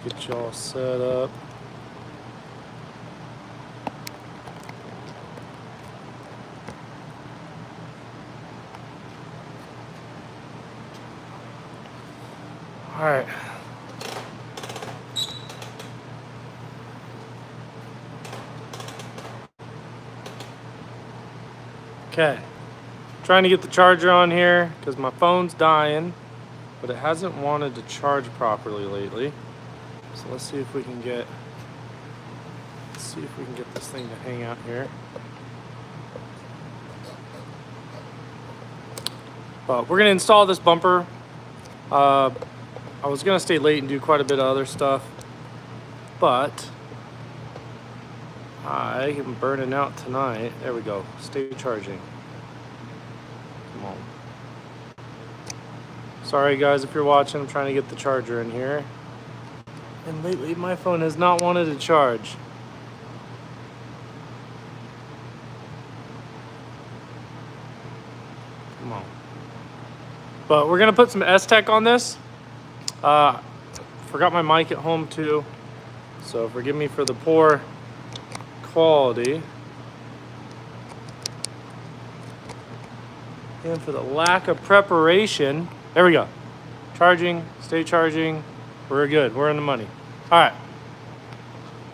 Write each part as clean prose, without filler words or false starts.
Get you all set up. All right. Okay. Trying to get the charger on here because my phone's dying, but it hasn't wanted to charge properly lately. So let's see if we can get this thing to hang out here. But we're gonna install this bumper. I was gonna stay late and do quite a bit of other stuff, but I am burning out tonight. There we go. Stay charging. Come on. Sorry guys if you're watching. I'm trying to get the charger in here. And lately my phone has not wanted to charge. Come on. But we're gonna put some STEK on this. Forgot my mic at home too, so forgive me for the poor quality and for the lack of preparation. There we go. Charging, stay charging. We're good, we're in the money. All right,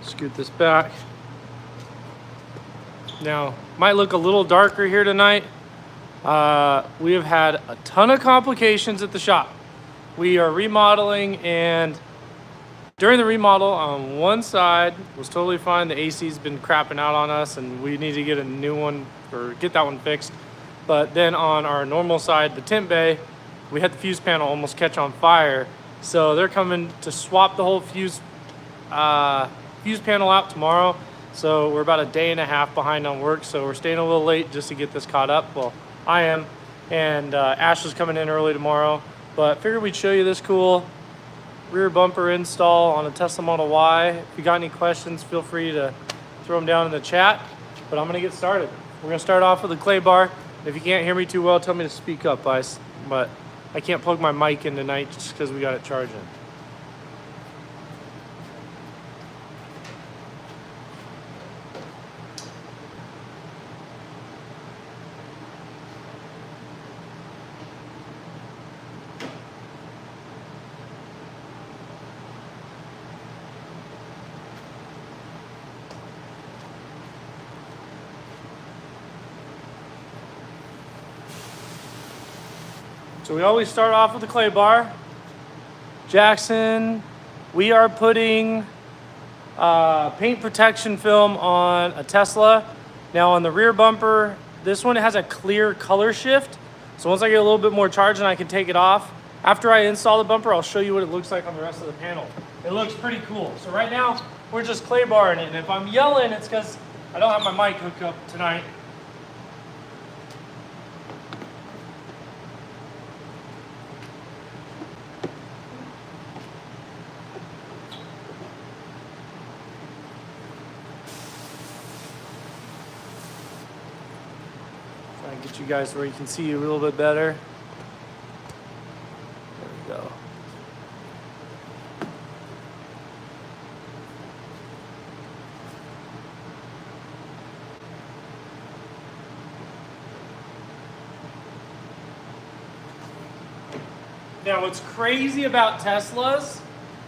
scoot this back. Now, might look a little darker here tonight. We have had a ton of complications at the shop. We are remodeling, and during the remodel on one side was totally fine. The AC's been crapping out on us and we need to get a new one or get that one fixed. But then on our normal side, the tent bay, we had the fuse panel almost catch on fire. So they're coming to swap the whole fuse panel out tomorrow. So we're about a day and a half behind on work. So we're staying a little late just to get this caught up. Well, I am, and Ash is coming in early tomorrow. But figured we'd show you this cool rear bumper install on a Tesla Model Y. If you got any questions, feel free to throw them down in the chat. But I'm gonna get started. We're gonna start off with a clay bar. If you can't hear me too well, tell me to speak up, guys. But I can't plug my mic in tonight just because we got it charging. So we always start off with a clay bar. Jackson, we are putting paint protection film on a Tesla. Now on the rear bumper, this one has a clear color shift. So once I get a little bit more charge and I can take it off, after I install the bumper, I'll show you what it looks like on the rest of the panel. It looks pretty cool. So right now, we're just clay barring it. And if I'm yelling, it's because I don't have my mic hooked up tonight. Get you guys where you can see a little bit better. There we go. Now what's crazy about Teslas,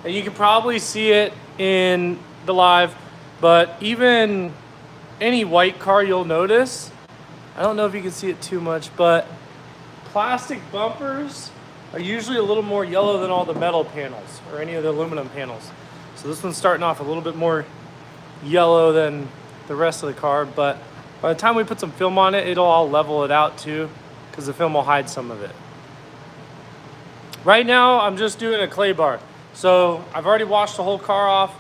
and you can probably see it in the live, but even any white car you'll notice, I don't know if you can see it too much, but plastic bumpers are usually a little more yellow than all the metal panels or any of the aluminum panels. So this one's starting off a little bit more yellow than the rest of the car, but by the time we put some film on it, it'll all level it out too, because the film will hide some of it. Right now, I'm just doing a clay bar. So I've already washed the whole car off.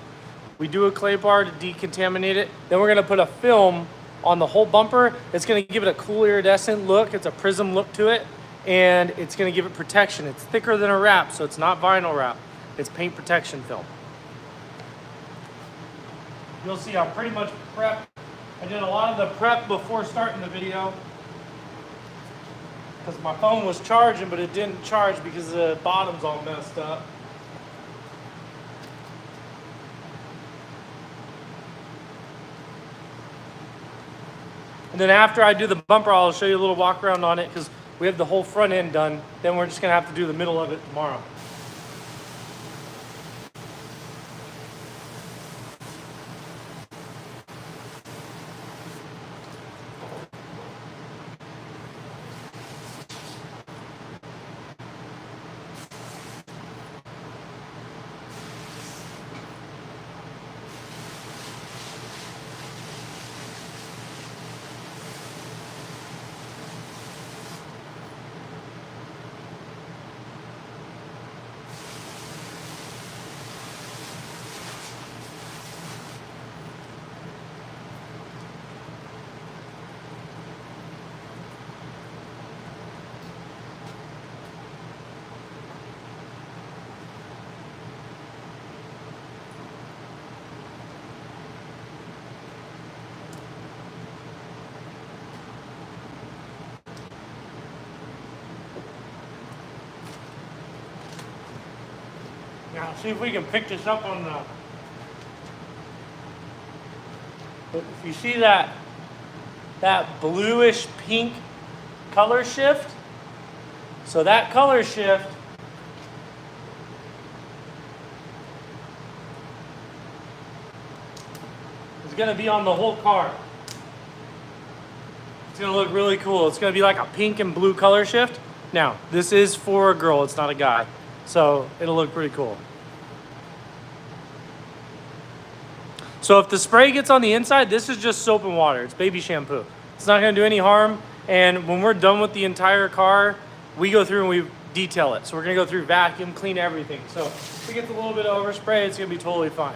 We do a clay bar to decontaminate it. Then we're gonna put a film on the whole bumper. It's gonna give it a cool iridescent look. It's a prism look to it, and it's gonna give it protection. It's thicker than a wrap, so it's not vinyl wrap. It's paint protection film. You'll see I'm pretty much prepped. I did a lot of the prep before starting the video because my phone was charging, but it didn't charge because the bottom's all messed up. And then after I do the bumper, I'll show you a little walk around on it because we have the whole front end done. Then we're just gonna have to do the middle of it tomorrow. Now, see if we can pick this up on the. If you see that bluish pink color shift, so that color shift is going to be on the whole car. It's going to look really cool. It's going to be like a pink and blue color shift. Now, this is for a girl, it's not a guy. So it'll look pretty cool. So if the spray gets on the inside, this is just soap and water. It's baby shampoo. It's not gonna do any harm. And when we're done with the entire car, we go through and we detail it. So we're gonna go through, vacuum, clean everything. So if it gets a little bit of overspray, it's gonna be totally fine.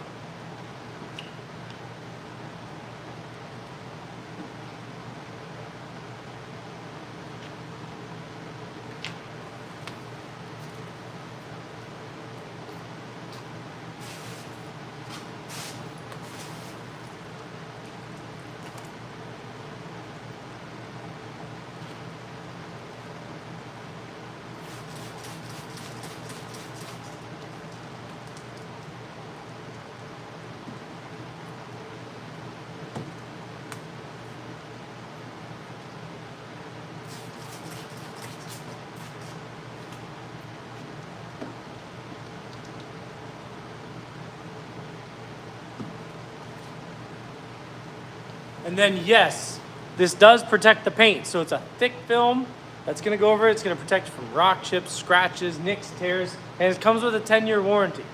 And then yes, this does protect the paint. So it's a thick film that's gonna go over it. It's gonna protect you from rock chips, scratches, nicks, tears, and it comes with a 10-year warranty.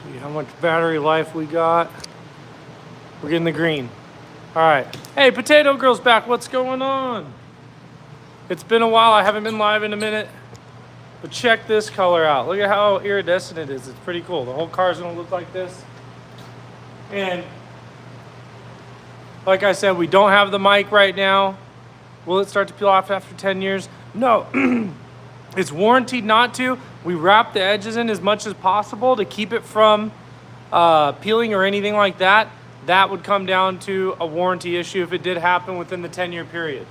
See how much battery life we got. We're getting the green. All right. Hey, Potato Girl's back. What's going on? It's been a while. I haven't been live in a minute. But check this color out. Look at how iridescent it is. It's pretty cool. The whole car's gonna look like this. And like I said, we don't have the mic right now. Will it start to peel off after 10 years? No. It's warranted not to. We wrap the edges in as much as possible to keep it from peeling or anything like that. That would come down to a warranty issue if it did happen within the 10-year period.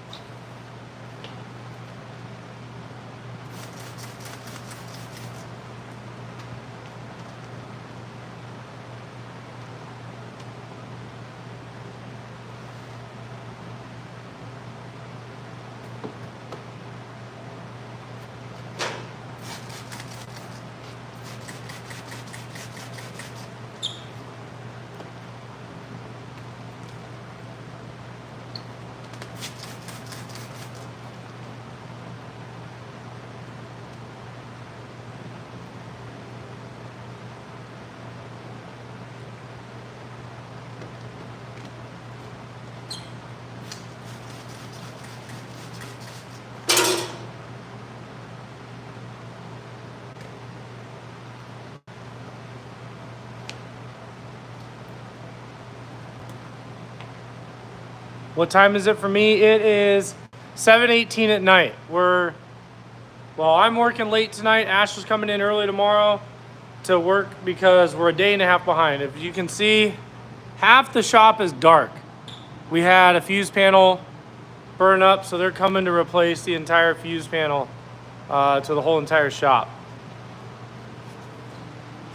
What time is it for me? It is 7:18 at night. I'm working late tonight. Ash was coming in early tomorrow to work because we're a day and a half behind. If you can see, half the shop is dark. We had a fuse panel burn up, so they're coming to replace the entire fuse panel to the whole entire shop.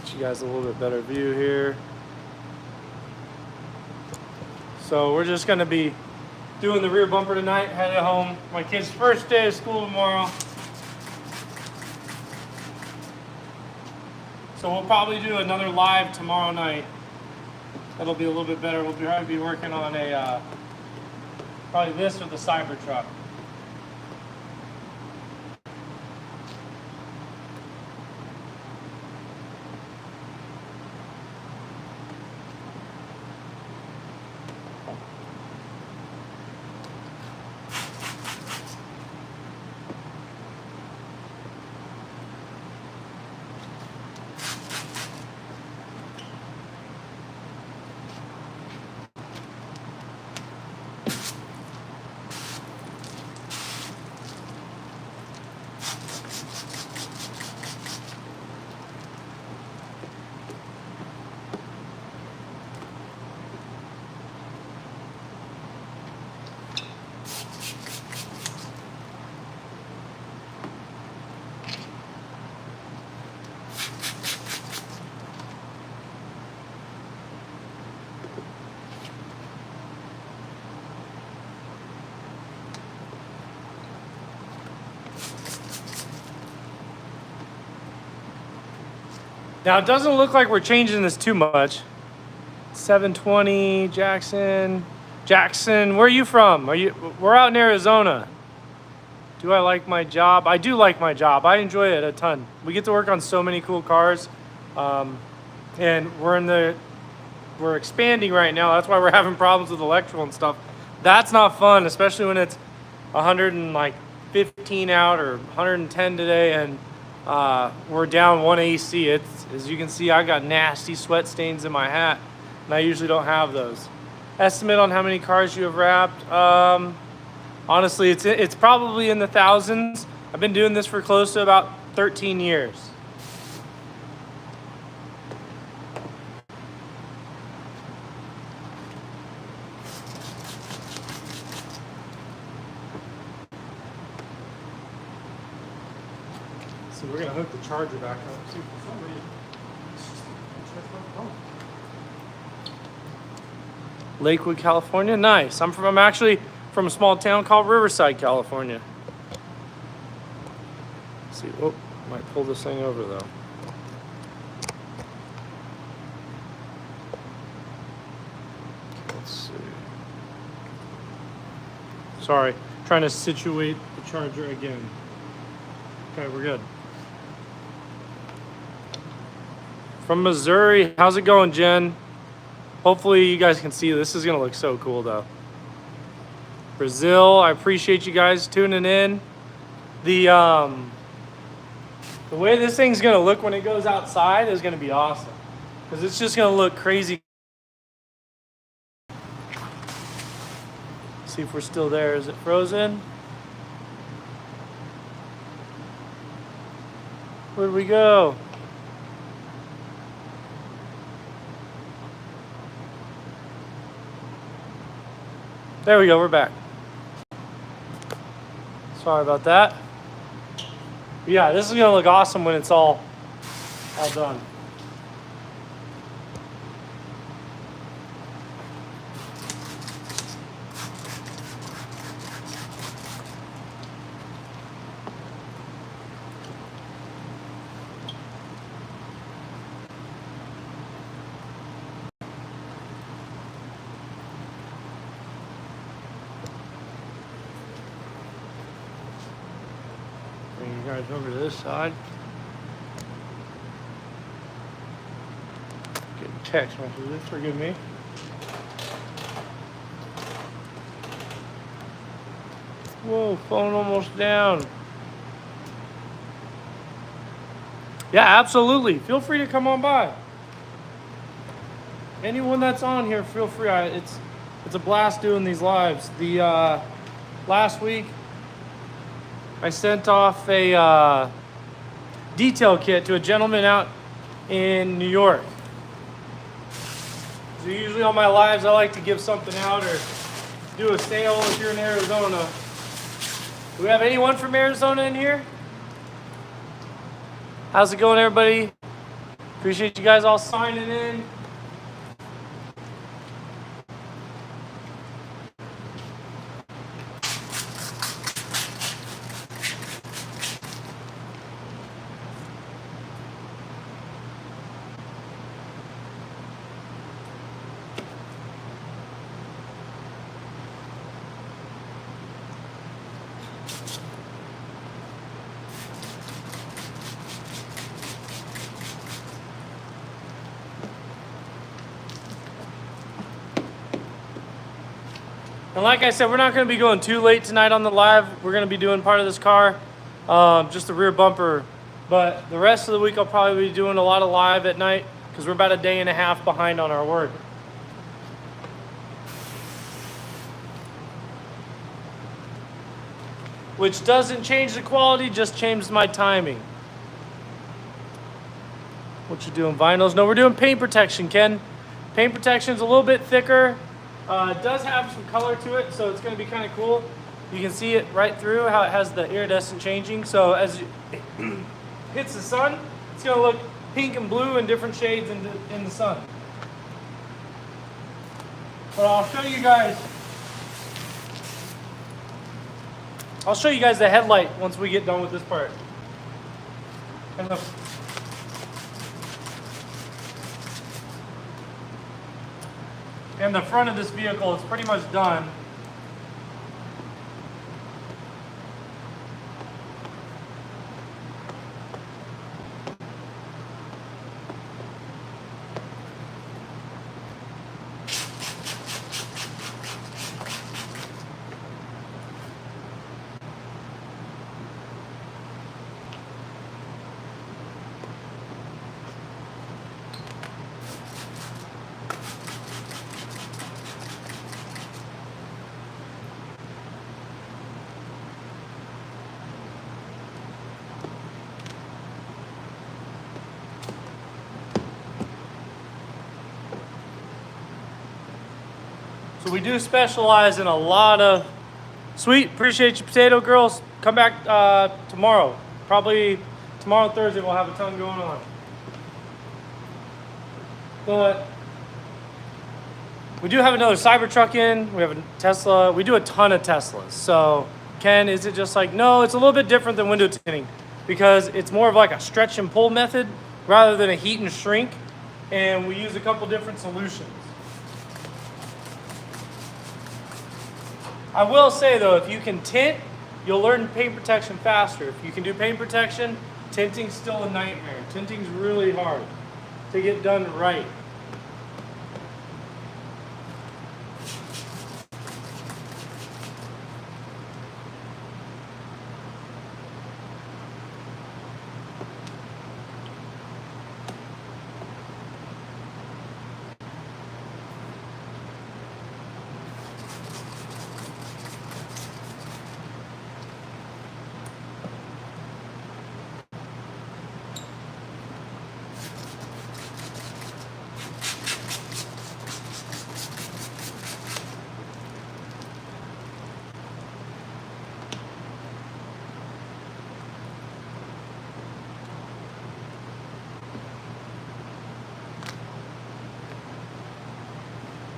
Get you guys a little bit better view here. So we're just gonna be doing the rear bumper tonight, headed home. My kid's first day of school tomorrow. So we'll probably do another live tomorrow night. That'll be a little bit better. We'll probably be working on probably this or the Cybertruck. Now it doesn't look like we're changing this too much. 720 Jackson. Jackson, where are you from? We're out in Arizona. Do I like my job? I do like my job. I enjoy it a ton. We get to work on so many cool cars. And we're expanding right now. That's why we're having problems with electrical and stuff. That's not fun, especially when it's 115 out or 110 today and we're down 1 AC. As you can see, I got nasty sweat stains in my hat, and I usually don't have those. Estimate on how many cars you have wrapped? Honestly, it's probably in the thousands. I've been doing this for close to about 13 years. So we're gonna hook the charger back up. See, for some reason, it's just charge my phone. Lakewood, California. Nice. I'm actually from a small town called Riverside, California. Let's see. Oh, might pull this thing over though. Let's see. Sorry, trying to situate the charger again. Okay, we're good. From Missouri, how's it going, Jen? Hopefully you guys can see this is gonna look so cool though. Brazil, I appreciate you guys tuning in. The way this thing's gonna look when it goes outside is gonna be awesome. Because it's just gonna look crazy. See if we're still there. Is it frozen? Where'd we go? There we go, we're back. Sorry about that. But yeah, this is gonna look awesome when it's all done. Bring you guys over to this side. Getting text messages, forgive me. Whoa, phone almost down. Yeah, absolutely. Feel free to come on by. Anyone that's on here, feel free. It's a blast doing these lives. The last week, I sent off a detail kit to a gentleman out in New York. So usually on my lives, I like to give something out or do a sale if you're in Arizona. Do we have anyone from Arizona in here? How's it going, everybody? Appreciate you guys all signing in. And like I said, we're not going to be going too late tonight on the live. We're going to be doing part of this car, just the rear bumper. But the rest of the week, I'll probably be doing a lot of live at night because we're about a day and a half behind on our work. Which doesn't change the quality, just changes my timing. What you doing, vinyls? No, we're doing paint protection, Ken. Paint protection's a little bit thicker. It does have some color to it, so it's going to be kind of cool. You can see it right through how it has the iridescent changing. So as it hits the sun, it's going to look pink and blue in different shades in the sun. But I'll show you guys the headlight once we get done with this part. And the front of this vehicle is pretty much done. So we do specialize in a lot of sweet. Appreciate you, potato girls. Come back tomorrow. Probably tomorrow, Thursday, we'll have a ton going on. But we do have another Cybertruck in. We have a Tesla. We do a ton of Teslas. So Ken, is it just like, no, it's a little bit different than window tinting because it's more of like a stretch and pull method rather than a heat and shrink. And we use a couple different solutions. I will say though, if you can tint, you'll learn paint protection faster. If you can do paint protection, tinting's still a nightmare. Tinting's really hard to get done right.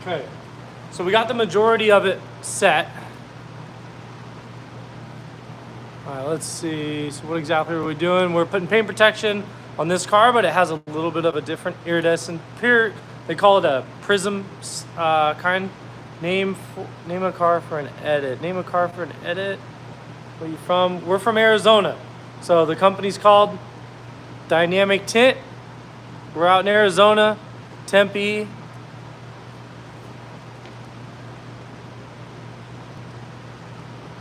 Okay, so we got the majority of it set. All right, let's see. So what exactly are we doing? We're putting paint protection on this car, but it has a little bit of a different iridescent. They call it a prism kind. Name a car for an edit. Name a car for an edit. Where you from? We're from Arizona. So the company's called Dynamic Tint. We're out in Arizona, Tempe.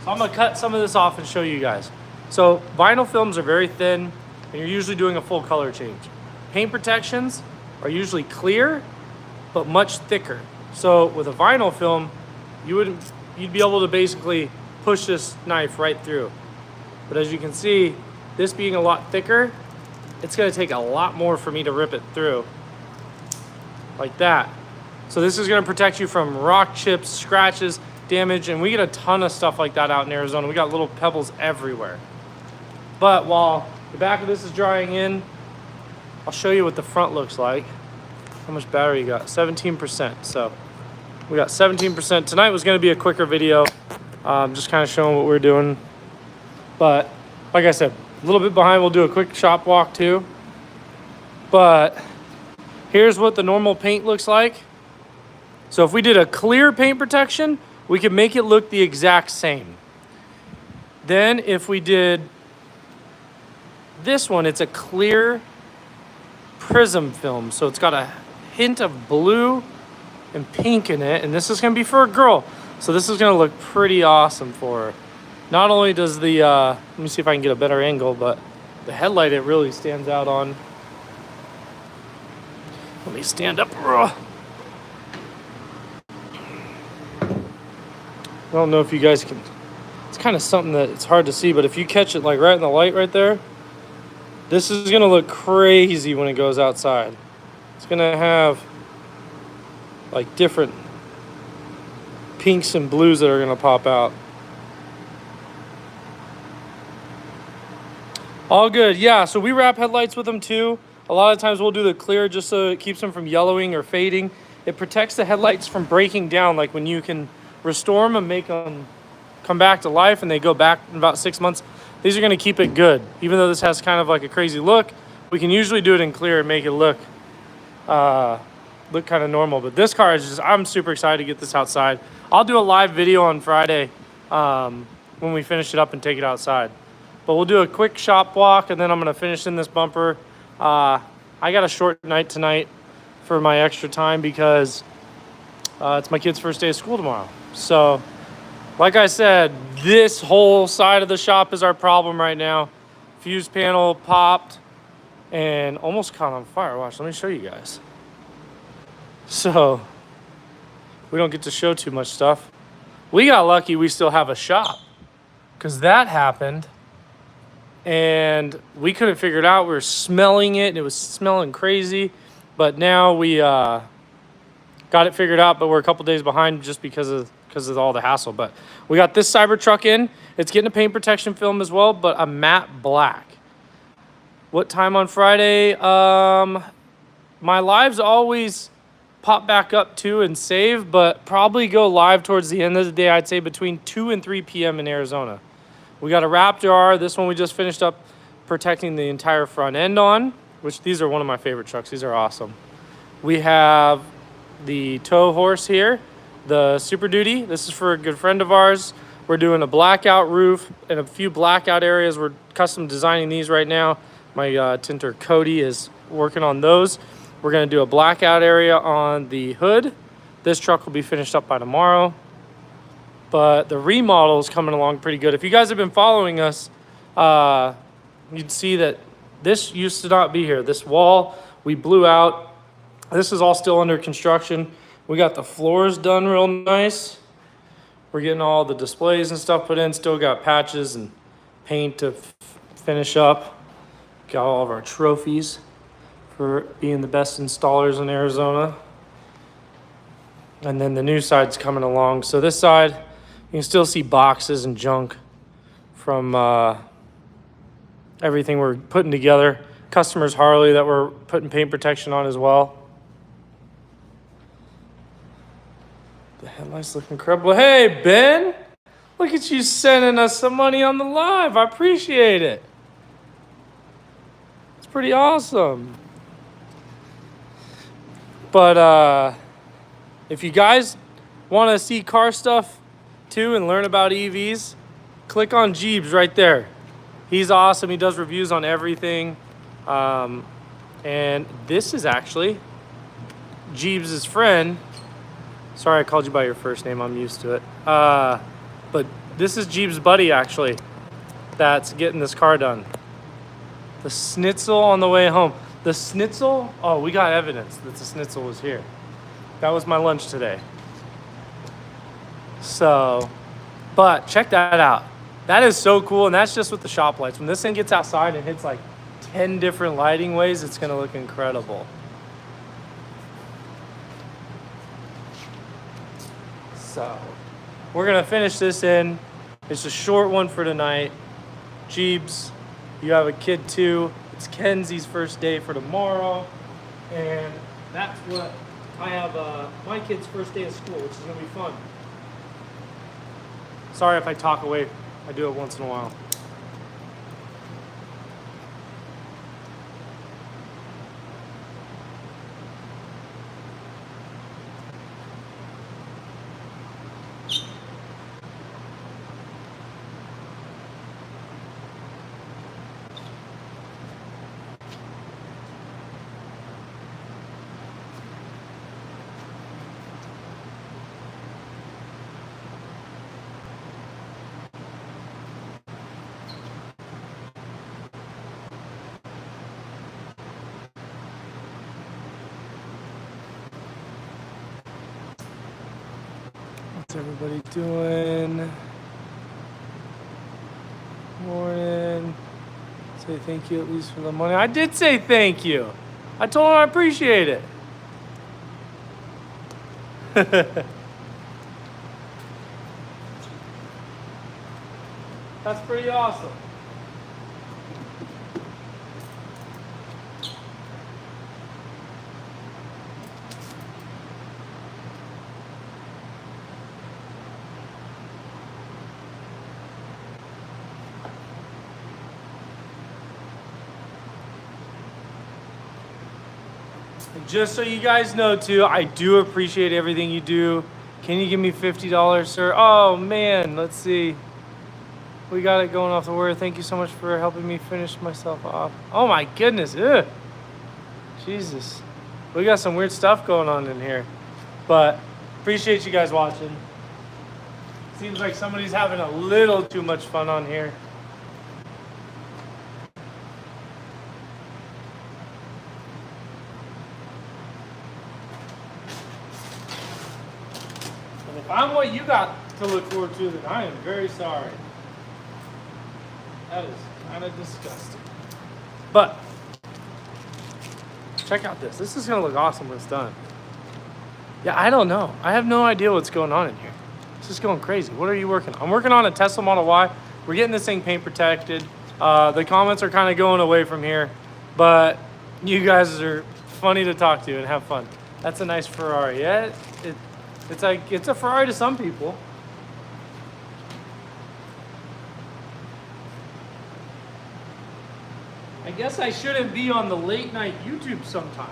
So I'm gonna cut some of this off and show you guys. So vinyl films are very thin and you're usually doing a full color change. Paint protections are usually clear, but much thicker. So with a vinyl film, you'd be able to basically push this knife right through. But as you can see, this being a lot thicker, it's gonna take a lot more for me to rip it through. Like that. So this is gonna protect you from rock chips, scratches, damage, and we get a ton of stuff like that out in Arizona. We got little pebbles everywhere. But while the back of this is drying in, I'll show you what the front looks like. How much battery you got? 17%. So we got 17%. Tonight was gonna be a quicker video, just kind of showing what we're doing. But like I said, a little bit behind. We'll do a quick shop walk too. But here's what the normal paint looks like. So if we did a clear paint protection, we could make it look the exact same. Then if we did this one, it's a clear prism film. So it's got a hint of blue and pink in it. And this is gonna be for a girl. So this is gonna look pretty awesome for her. Not only does the, let me see if I can get a better angle, but the headlight, it really stands out on. Let me stand up. I don't know if you guys can, it's kind of something that it's hard to see, but if you catch it like right in the light right there, this is gonna look crazy when it goes outside. It's gonna have like different pinks and blues that are gonna pop out. All good, yeah, so we wrap headlights with them too. A lot of times we'll do the clear just so it keeps them from yellowing or fading. It protects the headlights from breaking down, like when you can restore them and make them come back to life and they go back in about 6 months. These are gonna keep it good. Even though this has kind of like a crazy look, we can usually do it in clear and make it look kind of normal. But this car is just, I'm super excited to get this outside. I'll do a live video on Friday when we finish it up and take it outside. But we'll do a quick shop walk and then I'm gonna finish in this bumper. I got a short night tonight for my extra time because it's my kid's first day of school tomorrow. So, like I said, this whole side of the shop is our problem right now. Fuse panel popped and almost caught on fire. Watch, let me show you guys. So, we don't get to show too much stuff. We got lucky we still have a shop because that happened and we couldn't figure it out. We were smelling it and it was smelling crazy. But now we got it figured out, but we're a couple days behind just because of all the hassle. But we got this Cybertruck in. It's getting a paint protection film as well, but a matte black. What time on Friday? My lives always pop back up too and save, but probably go live towards the end of the day. I'd say between 2 and 3 p.m. in Arizona. We got a Raptor R. This one we just finished up protecting the entire front end on, which these are one of my favorite trucks. These are awesome. We have the tow horse here, the Super Duty. This is for a good friend of ours. We're doing a blackout roof and a few blackout areas. We're custom designing these right now. My tinter Cody is working on those. We're gonna do a blackout area on the hood. This truck will be finished up by tomorrow. But the remodel is coming along pretty good. If you guys have been following us, you'd see that this used to not be here. This wall we blew out. This is all still under construction. We got the floors done real nice. We're getting all the displays and stuff put in. Still got patches and paint to finish up. Got all of our trophies for being the best installers in Arizona. And then the new side's coming along. So this side, you can still see boxes and junk from everything we're putting together. Customers Harley that we're putting paint protection on as well. The headlights look incredible. Hey, Ben, look at you sending us some money on the live. I appreciate it. It's pretty awesome. But if you guys want to see car stuff too and learn about EVs, click on Jeebs right there. He's awesome. He does reviews on everything. And this is actually Jeebs' friend. Sorry I called you by your first name. I'm used to it. But this is Jeebs' buddy, actually, that's getting this car done. The Schnitzel on the way home. The Schnitzel? Oh, we got evidence that the Schnitzel was here. That was my lunch today. So, but check that out. That is so cool, and that's just with the shop lights. When this thing gets outside and hits like 10 different lighting ways, it's gonna look incredible. So, we're gonna finish this in. It's a short one for tonight. Jeebs, you have a kid too. It's Kenzie's first day for tomorrow. And that's what I have my kid's first day of school, which is gonna be fun. Sorry if I talk away. I do it once in a while. What's everybody doing? Morning. Say thank you at least for the money. I did say thank you. I told him I appreciate it. That's pretty awesome. And just so you guys know too, I do appreciate everything you do. Can you give me $50, sir? Oh man, let's see. We got it going off the word. Thank you so much for helping me finish myself off. Oh my goodness, ugh. Jesus. We got some weird stuff going on in here. But appreciate you guys watching. Seems like somebody's having a little too much fun on here. If I'm what you got to look forward to, then I am very sorry. That is kind of disgusting. But check out this. This is going to look awesome when it's done. Yeah, I don't know. I have no idea what's going on in here. It's just going crazy. What are you working on? I'm working on a Tesla Model Y. We're getting this thing paint protected. The comments are kind of going away from here. But you guys are funny to talk to and have fun. That's a nice Ferrari. Yeah, it's like, it's a Ferrari to some people. I guess I shouldn't be on the late night YouTube sometimes.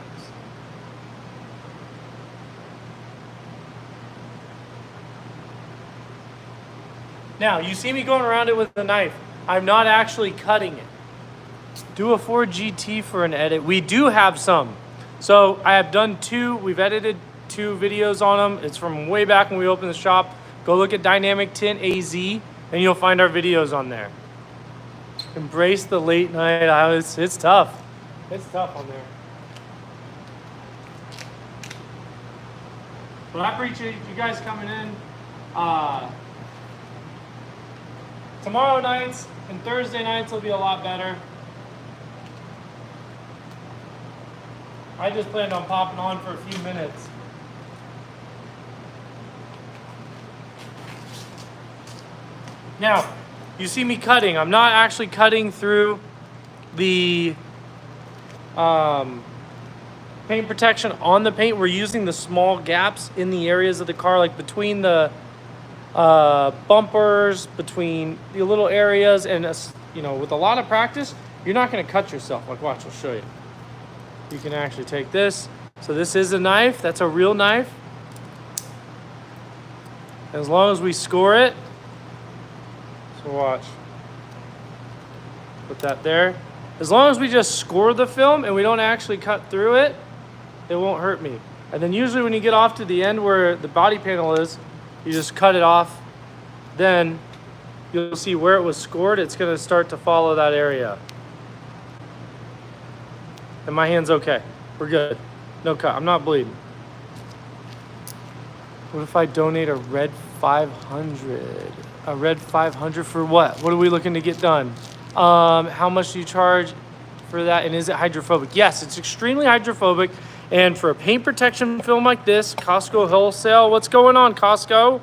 Now, you see me going around it with a knife. I'm not actually cutting it. Do a Ford GT for an edit. We do have some. So I have done two. We've edited 2 videos on them. It's from way back when we opened the shop. Go look at Dynamic Tint AZ and you'll find our videos on there. Embrace the late night hours. It's tough. It's tough on there. But I appreciate you guys coming in. Tomorrow nights and Thursday nights will be a lot better. I just planned on popping on for a few minutes. Now, you see me cutting. I'm not actually cutting through the paint protection on the paint. We're using the small gaps in the areas of the car, like between the bumpers, between the little areas, and you know, with a lot of practice, you're not going to cut yourself. Like, watch, I'll show you. You can actually take this. So this is a knife. That's a real knife. As long as we score it. So watch. Put that there. As long as we just score the film and we don't actually cut through it, it won't hurt me. And then usually when you get off to the end where the body panel is, you just cut it off. Then you'll see where it was scored. It's going to start to follow that area. And my hand's okay. We're good. No cut. I'm not bleeding. What if I donate a red 500? A red 500 for what? What are we looking to get done? How much do you charge for that? And is it hydrophobic? Yes, it's extremely hydrophobic. And for a paint protection film like this, Costco wholesale, what's going on, Costco?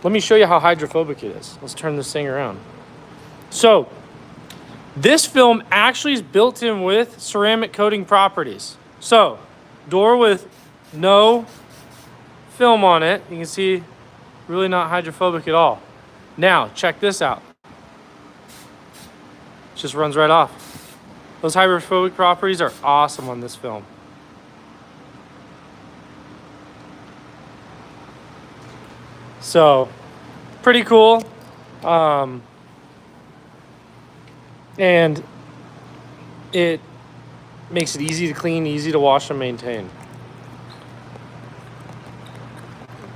Let me show you how hydrophobic it is. Let's turn this thing around. So this film actually is built in with ceramic coating properties. So door with no film on it. You can see really not hydrophobic at all. Now check this out. It just runs right off. Those hydrophobic properties are awesome on this film. So pretty cool. And it makes it easy to clean, easy to wash and maintain.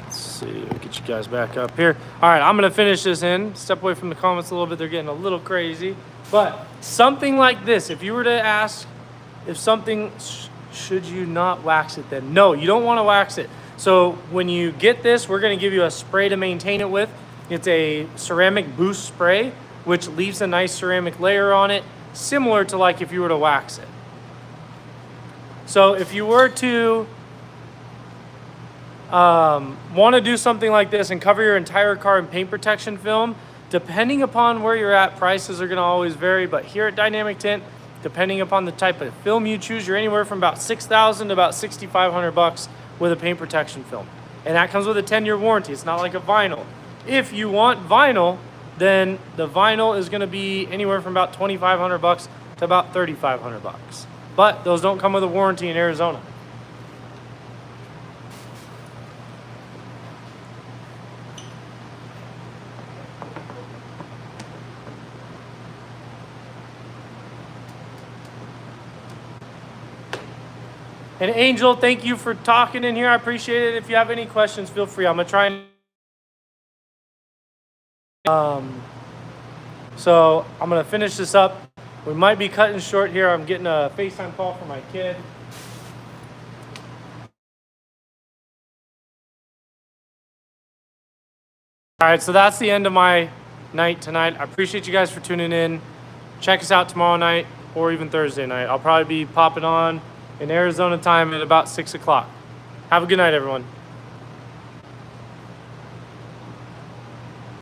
Let's see, we'll get you guys back up here. All right, I'm gonna finish this in. Step away from the comments a little bit, they're getting a little crazy. But something like this, if you were to ask if something, should you not wax it then? No, you don't wanna wax it. So when you get this, we're gonna give you a spray to maintain it with. It's a ceramic boost spray, which leaves a nice ceramic layer on it, similar to like if you were to wax it. So if you were to want to do something like this and cover your entire car in paint protection film, depending upon where you're at, prices are going to always vary. But here at Dynamic Tint, depending upon the type of film you choose, you're anywhere from about $6,000 to about $6,500 with a paint protection film. And that comes with a 10-year warranty. It's not like a vinyl. If you want vinyl, then the vinyl is going to be anywhere from about $2,500 to about $3,500. But those don't come with a warranty in Arizona. And Angel, thank you for talking in here. I appreciate it. If you have any questions, feel free. I'm going to try and... So I'm going to finish this up. We might be cutting short here. I'm getting a FaceTime call from my kid. All right, so that's the end of my night tonight. I appreciate you guys for tuning in. Check us out tomorrow night or even Thursday night. I'll probably be popping on in Arizona time at about 6 o'clock. Have a good night, everyone.